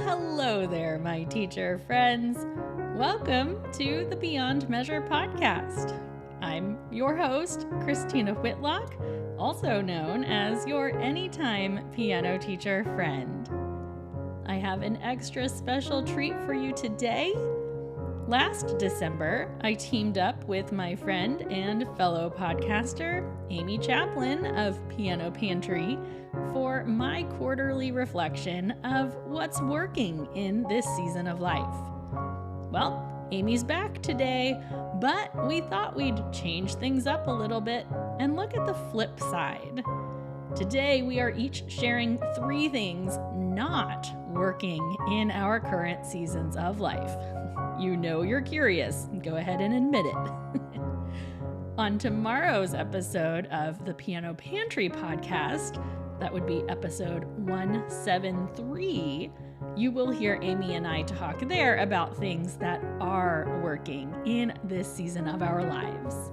Hello there, my teacher friends. Welcome to the Beyond Measure podcast. I'm your host, Christina Whitlock, also known as your anytime piano teacher friend. I have an extra special treat for you today. Last December, I teamed up with my friend and fellow podcaster, Amy Chaplin of Piano Pantry, for my quarterly reflection of what's working in this season of life. Well, Amy's back today, but we thought we'd change things up a little bit and look at the flip side. Today, we are each sharing 3 things not working in our current seasons of life. You know you're curious. Go ahead and admit it. On tomorrow's episode of the Piano Pantry Podcast, that would be episode 173, you will hear Amy and I talk there about things that are working in this season of our lives.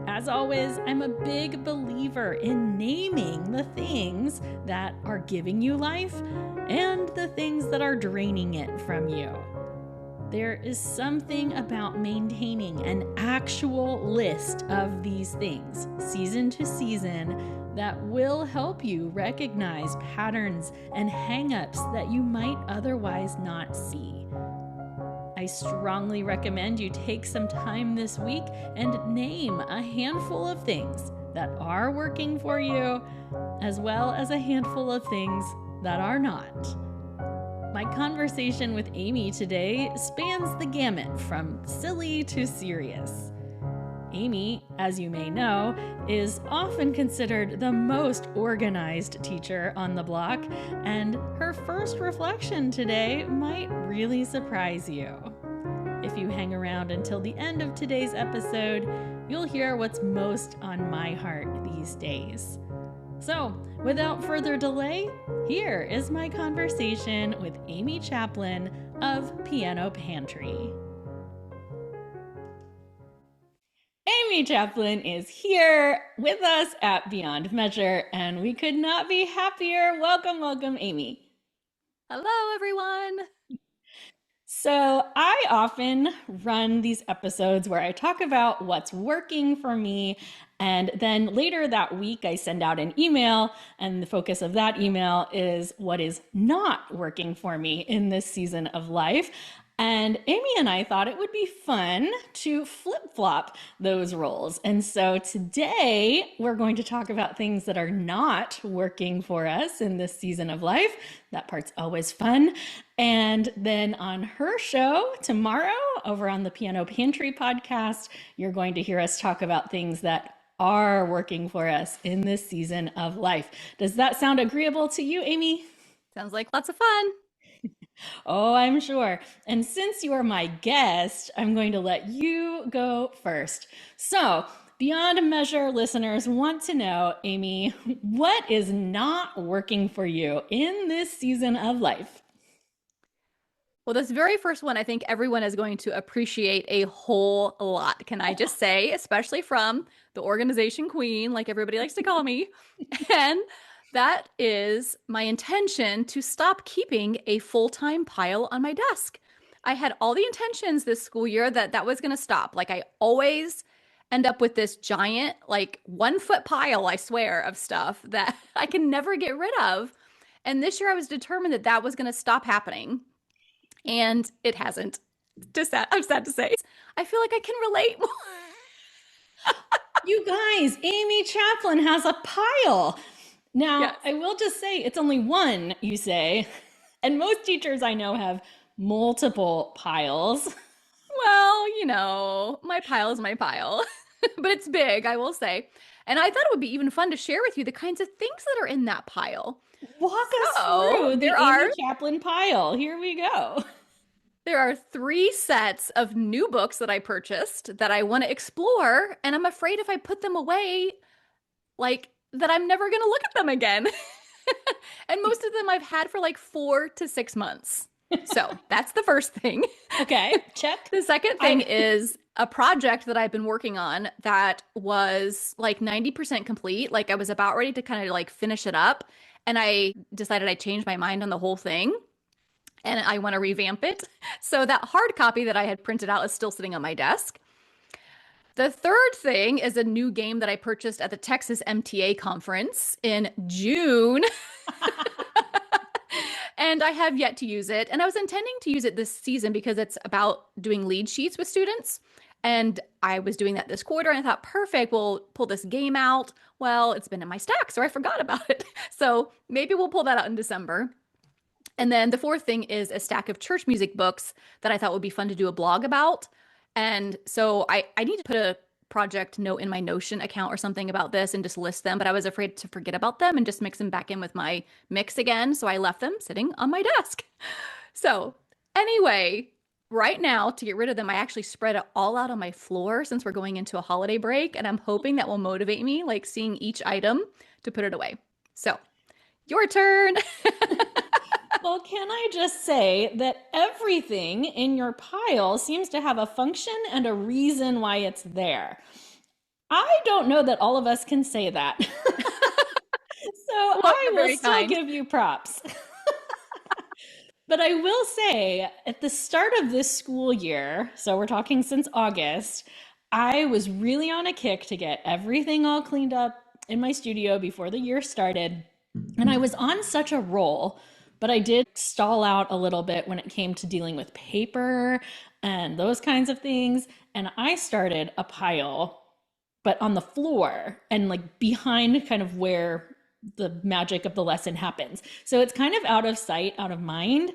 As always, I'm a big believer in naming the things that are giving you life and the things that are draining it from you. There is something about maintaining an actual list of these things, season to season, that will help you recognize patterns and hang-ups that you might otherwise not see. I strongly recommend you take some time this week and name a handful of things that are working for you, as well as a handful of things that are not. My conversation with Amy today spans the gamut from silly to serious. Amy, as you may know, is often considered the most organized teacher on the block, and her first reflection today might really surprise you. If you hang around until the end of today's episode, you'll hear what's most on my heart these days. So, without further delay, here is my conversation with Amy Chaplin of Piano Pantry. Amy Chaplin is here with us at Beyond Measure, and we could not be happier. Welcome, Amy. Hello, everyone. So I often run these episodes where I talk about what's working for me, and then later that week I send out an email, and the focus of that email is what is not working for me in this season of life. And Amy and I thought it would be fun to flip-flop those roles. And so today we're going to talk about things that are not working for us in this season of life. That part's always fun. And then on her show tomorrow over on the Piano Pantry Podcast, you're going to hear us talk about things that are working for us in this season of life. Does that sound agreeable to you, Amy? Sounds like lots of fun. Oh, I'm sure. And since you are my guest, I'm going to let you go first. So, Beyond Measure listeners want to know, Amy, what is not working for you in this season of life? Well, this very first one, I think everyone is going to appreciate a whole lot. Can I just say, especially from the organization queen, like everybody likes to call me, and that is my intention to stop keeping a full-time pile on my desk. I had all the intentions this school year that was going to stop. Like I always end up with this giant, like 1-foot pile, I swear, of stuff that I can never get rid of. And this year I was determined that was going to stop happening. And it hasn't. I'm sad to say. I feel like I can relate more. You guys, Amy Chaplin has a pile. Now, yes. I will just say it's only one, you say, and most teachers I know have multiple piles. Well, you know, my pile is my pile, but it's big, I will say. And I thought it would be even fun to share with you the kinds of things that are in that pile. Walk us through the Amy Chaplin pile. Here we go. There are 3 sets of new books that I purchased that I want to explore, and I'm afraid if I put them away, that I'm never going to look at them again. And most of them I've had for like 4 to 6 months. So that's the first thing. Okay, check. The second thing is a project that I've been working on that was like 90% complete. Like I was about ready to kind of like finish it up. And I decided I changed my mind on the whole thing. and I want to revamp it. So that hard copy that I had printed out is still sitting on my desk. The third thing is a new game that I purchased at the Texas MTA conference in June. And I have yet to use it. And I was intending to use it this season because it's about doing lead sheets with students. And I was doing that this quarter and I thought, perfect, we'll pull this game out. Well, it's been in my stack, so I forgot about it. So maybe we'll pull that out in December. And then the fourth thing is a stack of church music books that I thought would be fun to do a blog about. And so I need to put a project note in my Notion account or something about this and just list them, but I was afraid to forget about them and just mix them back in with my mix again. So I left them sitting on my desk. So anyway, right now to get rid of them, I actually spread it all out on my floor since we're going into a holiday break. And I'm hoping that will motivate me, like seeing each item to put it away. So your turn. Well, can I just say that everything in your pile seems to have a function and a reason why it's there. I don't know that all of us can say that. So well, I will still give you props. But I will say at the start of this school year, so we're talking since August, I was really on a kick to get everything all cleaned up in my studio before the year started. And I was on such a roll. But I did stall out a little bit when it came to dealing with paper and those kinds of things. And I started a pile, but on the floor and like behind kind of where the magic of the lesson happens. So it's kind of out of sight, out of mind.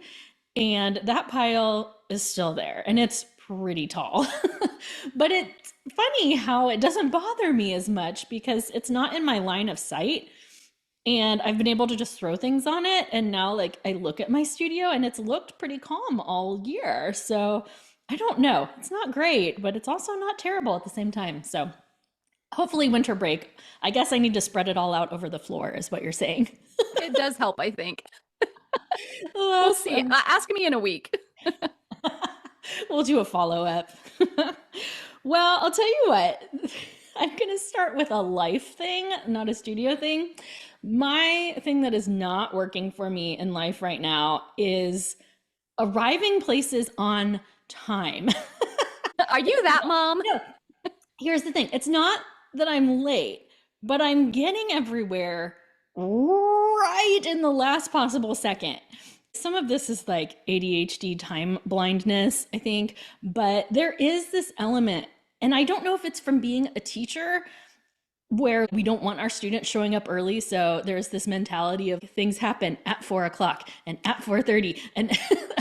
And that pile is still there and it's pretty tall. But it's funny how it doesn't bother me as much because it's not in my line of sight. And I've been able to just throw things on it. And now like I look at my studio and it's looked pretty calm all year. So I don't know. It's not great, but it's also not terrible at the same time. So hopefully winter break, I guess I need to spread it all out over the floor is what you're saying. It does help, I think. We'll see. Ask me in a week. We'll do a follow-up. Well, I'll tell you what. I'm going to start with a life thing, not a studio thing. My thing that is not working for me in life right now is arriving places on time. Are you that mom? No. Here's the thing. It's not that I'm late, but I'm getting everywhere right in the last possible second. Some of this is like ADHD time blindness, I think, but there is this element, and I don't know if it's from being a teacher where we don't want our students showing up early. So there's this mentality of things happen at 4:00 and at 4:30 and,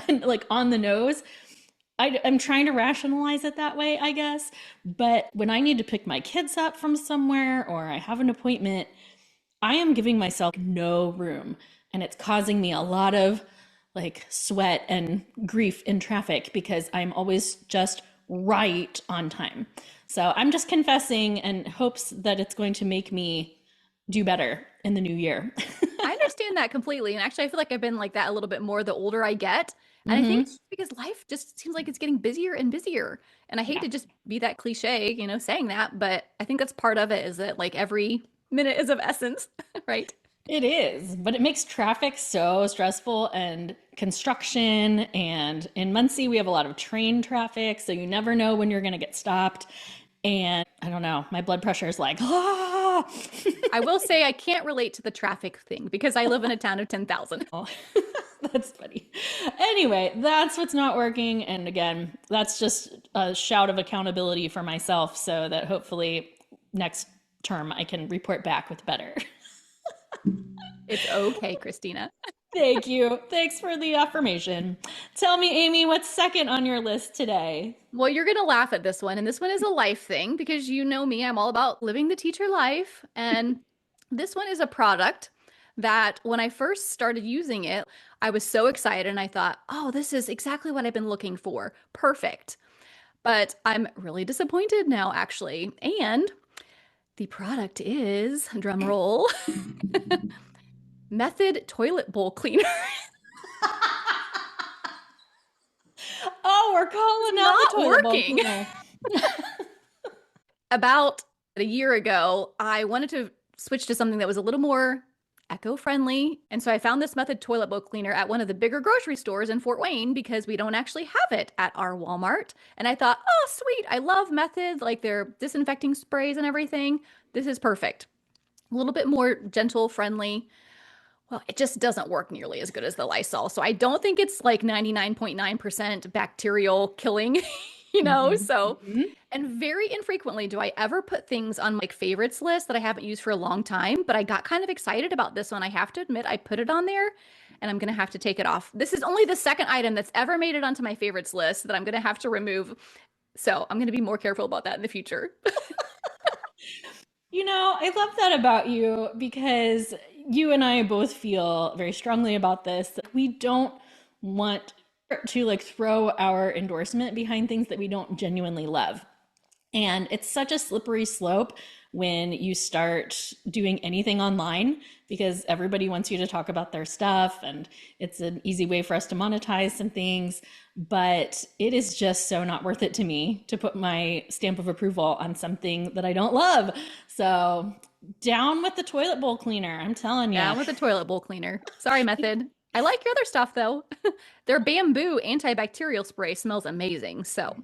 and like on the nose. I'm trying to rationalize it that way, I guess. But when I need to pick my kids up from somewhere or I have an appointment, I am giving myself no room. And it's causing me a lot of like sweat and grief in traffic because I'm always just right on time. So I'm just confessing and hopes that it's going to make me do better in the new year. I understand that completely. And actually, I feel like I've been like that a little bit more the older I get. And I think it's because life just seems like it's getting busier and busier. And I hate to just be that cliche, you know, saying that, but I think that's part of it is that like every minute is of essence, right? It is, but it makes traffic so stressful and construction. And in Muncie, we have a lot of train traffic. So you never know when you're going to get stopped. And I don't know, my blood pressure is like, ah. I will say I can't relate to the traffic thing because I live in a town of 10,000. Oh, that's funny. Anyway, that's what's not working. And again, that's just a shout of accountability for myself so that hopefully next term I can report back with better. It's okay, Christina. Thank you. Thanks for the affirmation. Tell me, Amy, what's second on your list today? Well, you're going to laugh at this one. And this one is a life thing because you know me, I'm all about living the teacher life. And this one is a product that when I first started using it, I was so excited and I thought, oh, this is exactly what I've been looking for. Perfect. But I'm really disappointed now, actually. And the product is, drum roll, Method Toilet Bowl Cleaner. Oh, we're calling out the toilet bowl cleaner. About a year ago, I wanted to switch to something that was a little more eco-friendly. And so I found this Method toilet bowl cleaner at one of the bigger grocery stores in Fort Wayne because we don't actually have it at our Walmart. And I thought, oh, sweet. I love Method, like their disinfecting sprays and everything. This is perfect. A little bit more gentle, friendly. Well, it just doesn't work nearly as good as the Lysol. So I don't think it's like 99.9% bacterial killing, So, and very infrequently do I ever put things on my favorites list that I haven't used for a long time, but I got kind of excited about this one. I have to admit, I put it on there and I'm going to have to take it off. This is only the second item that's ever made it onto my favorites list that I'm going to have to remove. So I'm going to be more careful about that in the future. I love that about you because you and I both feel very strongly about this. We don't want to like throw our endorsement behind things that we don't genuinely love. And it's such a slippery slope when you start doing anything online because everybody wants you to talk about their stuff and it's an easy way for us to monetize some things. But it is just so not worth it to me to put my stamp of approval on something that I don't love. So down with the toilet bowl cleaner, I'm telling you. Down with the toilet bowl cleaner. Sorry, Method. I like your other stuff though. Their bamboo antibacterial spray smells amazing. So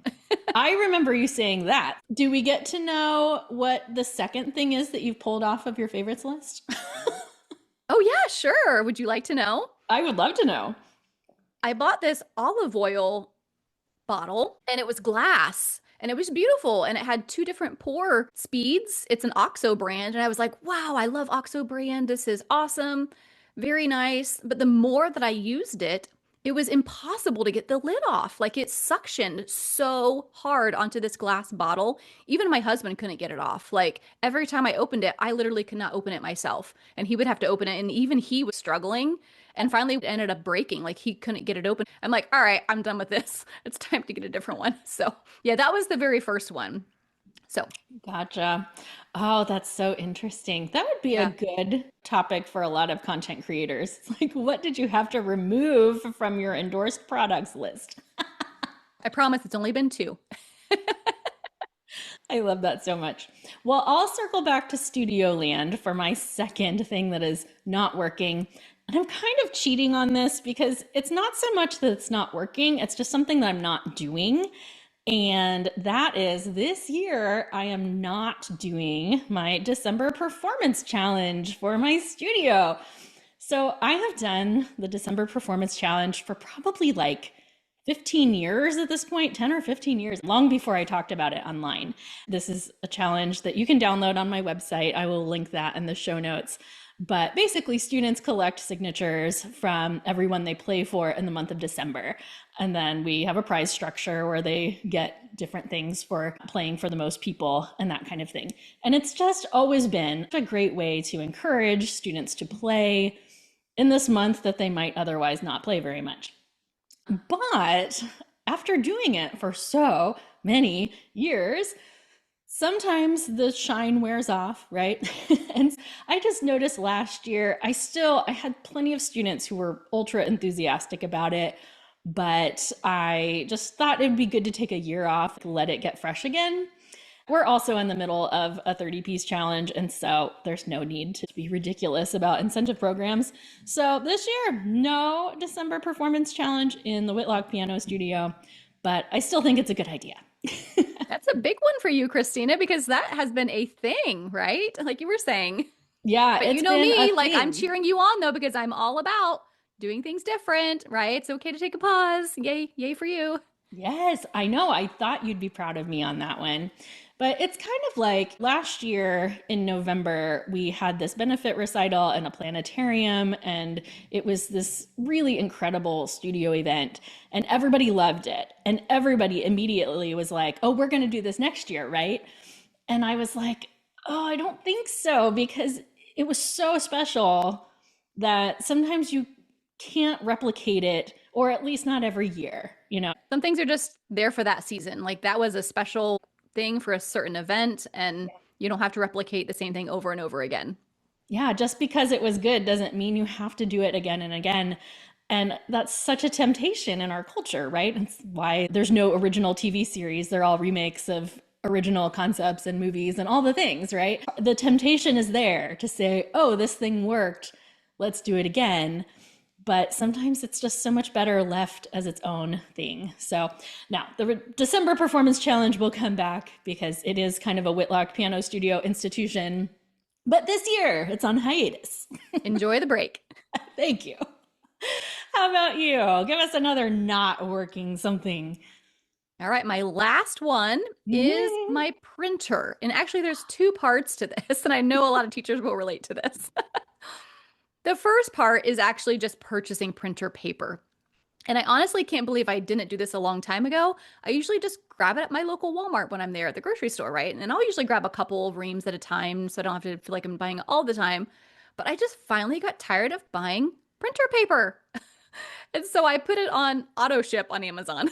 I remember you saying that. Do we get to know what the second thing is that you've pulled off of your favorites list? Oh yeah, sure. Would you like to know? I would love to know. I bought this olive oil bottle and it was glass and it was beautiful and it had 2 different pour speeds. It's an OXO brand. And I was like, wow, I love OXO brand. This is awesome. Very nice. But the more that I used it, it was impossible to get the lid off. Like it suctioned so hard onto this glass bottle. Even my husband couldn't get it off. Like every time I opened it, I literally could not open it myself. And he would have to open it. And even he was struggling. And finally it ended up breaking. Like he couldn't get it open. I'm like, all right, I'm done with this. It's time to get a different one. So yeah, that was the very first one. So Gotcha. Oh, that's so interesting. That would be a good topic for a lot of content creators. Like, what did you have to remove from your endorsed products list? I promise it's only been 2. I love that so much. Well, I'll circle back to Studio Land for my second thing that is not working. And I'm kind of cheating on this because it's not so much that it's not working, it's just something that I'm not doing. And that is this year, I am not doing my December performance challenge for my studio. So I have done the December performance challenge for probably like 15 years at this point, 10 or 15 years, long before I talked about it online. This is a challenge that you can download on my website. I will link that in the show notes. But basically, students collect signatures from everyone they play for in the month of December. And then we have a prize structure where they get different things for playing for the most people and that kind of thing. And it's just always been a great way to encourage students to play in this month that they might otherwise not play very much. But after doing it for so many years, sometimes the shine wears off, right? And I just noticed last year, I had plenty of students who were ultra enthusiastic about it, but I just thought it'd be good to take a year off, let it get fresh again. We're also in the middle of a 30-piece challenge, and so there's no need to be ridiculous about incentive programs. So this year, no December performance challenge in the Whitlock Piano Studio, but I still think it's a good idea. That's a big one for you, Christina, because that has been a thing, right? Like you were saying. Yeah, but you know me, like I'm cheering you on though, because I'm all about doing things different, right? It's okay to take a pause. Yay for you. Yes, I know. I thought you'd be proud of me on that one. But it's kind of like last year in November, we had this benefit recital and a planetarium, and it was this really incredible studio event, and everybody loved it. And everybody immediately was like, oh, we're going to do this next year, right? And I was like, oh, I don't think so, because it was so special that sometimes you can't replicate it, or at least not every year, Some things are just there for that season. Like that was a special thing for a certain event, and you don't have to replicate the same thing over and over again. Yeah, just because it was good doesn't mean you have to do it again and again. And that's such a temptation in our culture, right? It's why there's no original TV series. They're all remakes of original concepts and movies and all the things, right? The temptation is there to say, oh, this thing worked. let's do it again. But sometimes it's just so much better left as its own thing. So now the December Performance Challenge will come back because it is kind of a Whitlock Piano Studio institution. But this year it's on hiatus. Enjoy the break. Thank you. How about you? Give us another not working something. All right, my last one is my printer. And actually, there's two parts to this, and I know a lot of teachers will relate to this. The first part is actually just purchasing printer paper. And I honestly can't believe I didn't do this a long time ago. I usually just grab it at my local Walmart when I'm there at the grocery store, right? And I'll usually grab a couple of reams at a time so I don't have to feel like I'm buying it all the time. But I just finally got tired of buying printer paper. And so I put it on auto ship on Amazon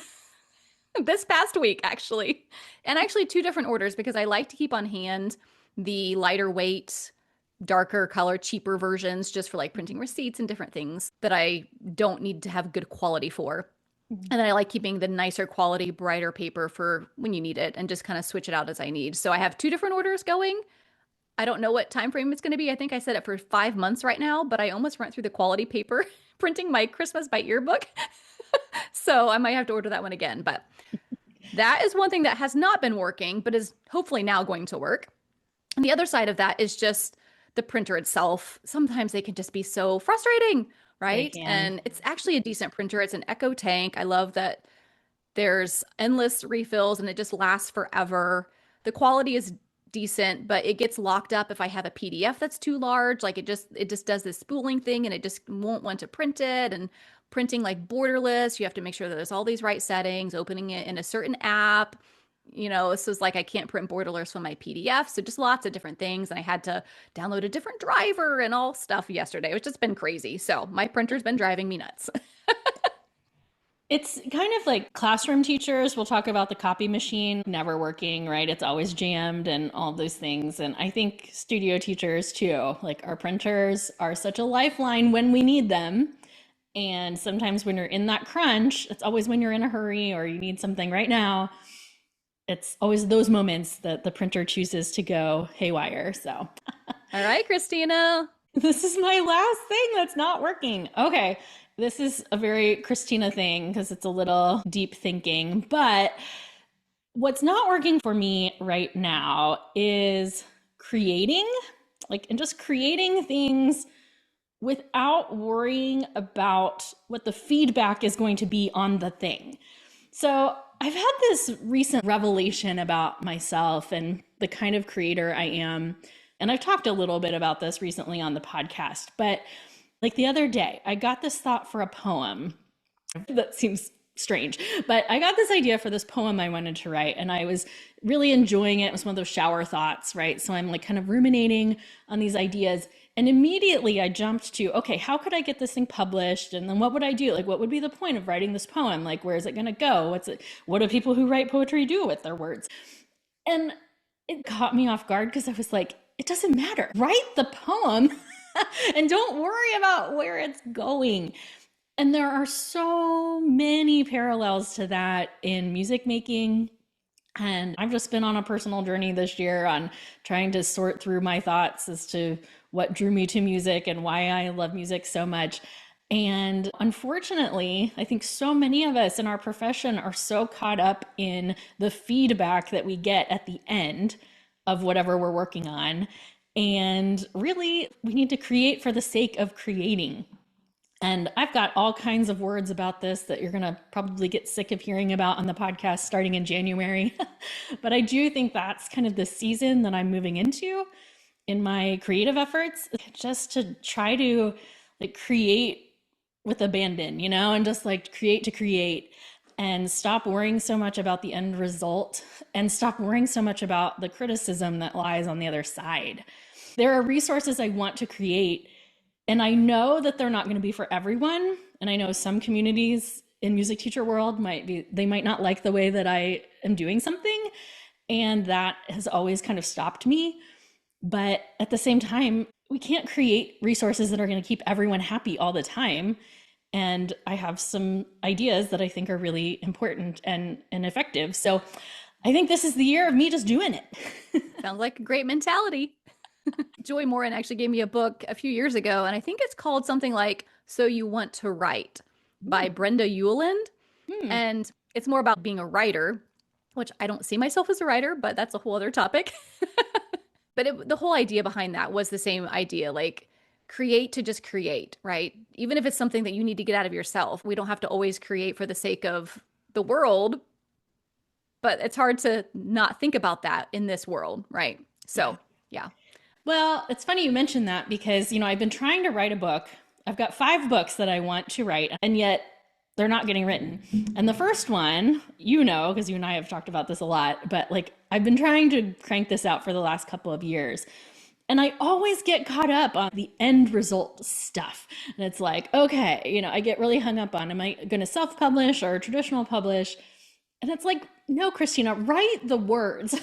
this past week, actually. And actually two different orders because I like to keep on hand the lighter weight, darker color, cheaper versions just for like printing receipts and different things that I don't need to have good quality for. And then I like keeping the nicer quality, brighter paper for when you need it and just kind of switch it out as I need. So I have two different orders going. I don't know what time frame it's going to be. I think I set it for 5 months right now, but I almost went through the quality paper printing my Christmas by yearbook. So I might have to order that one again. But that is one thing that has not been working, but is hopefully now going to work. And the other side of that is just the printer itself. Sometimes they can just be so frustrating, right? And it's actually a decent printer. It's an Echo Tank. I love that there's endless refills and it just lasts forever. The quality is decent, but it gets locked up if I have a PDF that's too large. Like it just does this spooling thing and it just won't want to print it. And printing like borderless, you have to make sure that there's all these right settings, opening it in a certain app. You know, so it's like I can't print borderless from my PDF. So just lots of different things. And I had to download a different driver and all stuff yesterday. It's just been crazy. So my printer's been driving me nuts. It's kind of like classroom teachers will talk about the copy machine never working, right? It's always jammed and all those things. And I think studio teachers too, like our printers are such a lifeline when we need them. And sometimes when you're in that crunch, it's always when you're in a hurry or you need something right now. It's always those moments that the printer chooses to go haywire. So, all right, Christina. This is my last thing that's not working. Okay. This is a very Christina thing because it's a little deep thinking, but what's not working for me right now is creating, and just creating things without worrying about what the feedback is going to be on the thing. So I've had this recent revelation about myself and the kind of creator I am. And I've talked a little bit about this recently on the podcast, but like the other day, I got this thought for a poem. That seems strange, but I got this idea for this poem I wanted to write and I was really enjoying it. It was one of those shower thoughts, right? So I'm like kind of ruminating on these ideas. And immediately I jumped to, okay, how could I get this thing published? And then what would I do? Like, what would be the point of writing this poem? Like, where is it going to go? What do people who write poetry do with their words? And it caught me off guard because I was like, it doesn't matter. Write the poem and don't worry about where it's going. And there are so many parallels to that in music making. And I've just been on a personal journey this year on trying to sort through my thoughts as to what drew me to music and why I love music so much. And unfortunately, I think so many of us in our profession are so caught up in the feedback that we get at the end of whatever we're working on. And really, we need to create for the sake of creating. And I've got all kinds of words about this that you're going to probably get sick of hearing about on the podcast starting in January. But I do think that's kind of the season that I'm moving into in my creative efforts, just to try to create with abandon, and just create to create and stop worrying so much about the end result and stop worrying so much about the criticism that lies on the other side. There are resources I want to create, and I know that they're not going to be for everyone. And I know some communities in music teacher world they might not like the way that I am doing something. And that has always kind of stopped me. But at the same time, we can't create resources that are going to keep everyone happy all the time. And I have some ideas that I think are really important and effective. So I think this is the year of me just doing it. Sounds like a great mentality. Joy Morin actually gave me a book a few years ago, and I think it's called something like So You Want to Write by Brenda Euland. And it's more about being a writer, which I don't see myself as a writer, but that's a whole other topic. But the whole idea behind that was the same idea, like create to just create, right? Even if it's something that you need to get out of yourself, we don't have to always create for the sake of the world, but it's hard to not think about that in this world, right? So, yeah. Well, it's funny you mentioned that because, I've been trying to write a book. I've got 5 books that I want to write, and yet they're not getting written. And the first one, because you and I have talked about this a lot, but I've been trying to crank this out for the last couple of years. And I always get caught up on the end result stuff. And it's like, okay, I get really hung up on, am I going to self-publish or traditional publish? And it's like, no, Christina, write the words.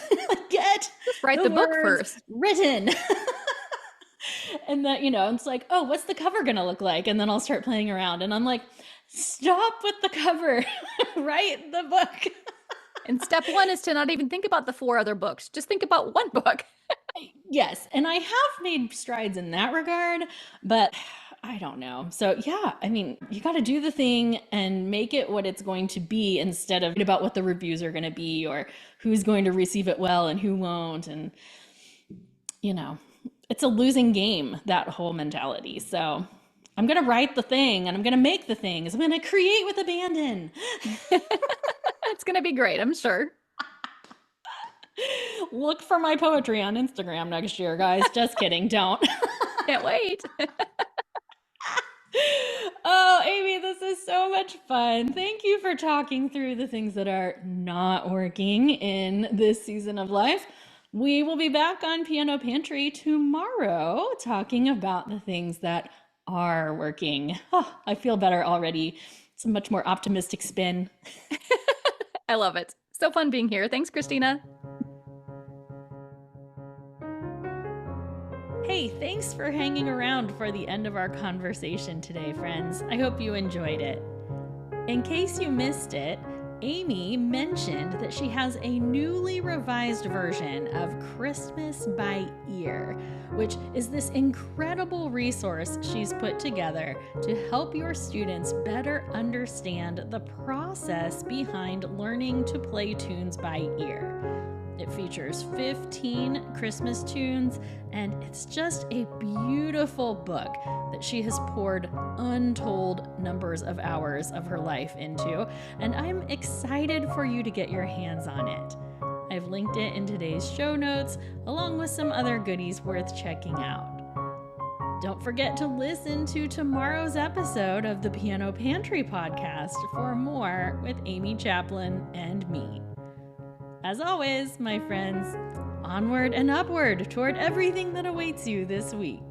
Just write the book first. Written. And that, it's like, oh, what's the cover going to look like? And then I'll start playing around. And I'm like, stop with the cover. Write the book. And step 1 is to not even think about the 4 other books. Just think about one book. Yes. And I have made strides in that regard, but I don't know. So yeah, you got to do the thing and make it what it's going to be instead of about what the reviews are going to be or who's going to receive it well and who won't. And, it's a losing game, that whole mentality. So I'm going to write the thing and I'm going to make the things. I'm going to create with abandon. It's going to be great, I'm sure. Look for my poetry on Instagram next year, guys. Just kidding. Don't. Can't wait. Oh, Amy, this is so much fun. Thank you for talking through the things that are not working in this season of life. We will be back on Piano Pantry tomorrow talking about the things that are working. Oh, I feel better already. It's a much more optimistic spin. I love it. So fun being here. Thanks, Christina. Hey, thanks for hanging around for the end of our conversation today, friends. I hope you enjoyed it. In case you missed it, Amy mentioned that she has a newly revised version of Christmas by Ear, which is this incredible resource she's put together to help your students better understand the process behind learning to play tunes by ear. It features 15 Christmas tunes, and it's just a beautiful book that she has poured untold numbers of hours of her life into, and I'm excited for you to get your hands on it. I've linked it in today's show notes, along with some other goodies worth checking out. Don't forget to listen to tomorrow's episode of the Piano Pantry Podcast for more with Amy Chaplin and me. As always, my friends, onward and upward toward everything that awaits you this week.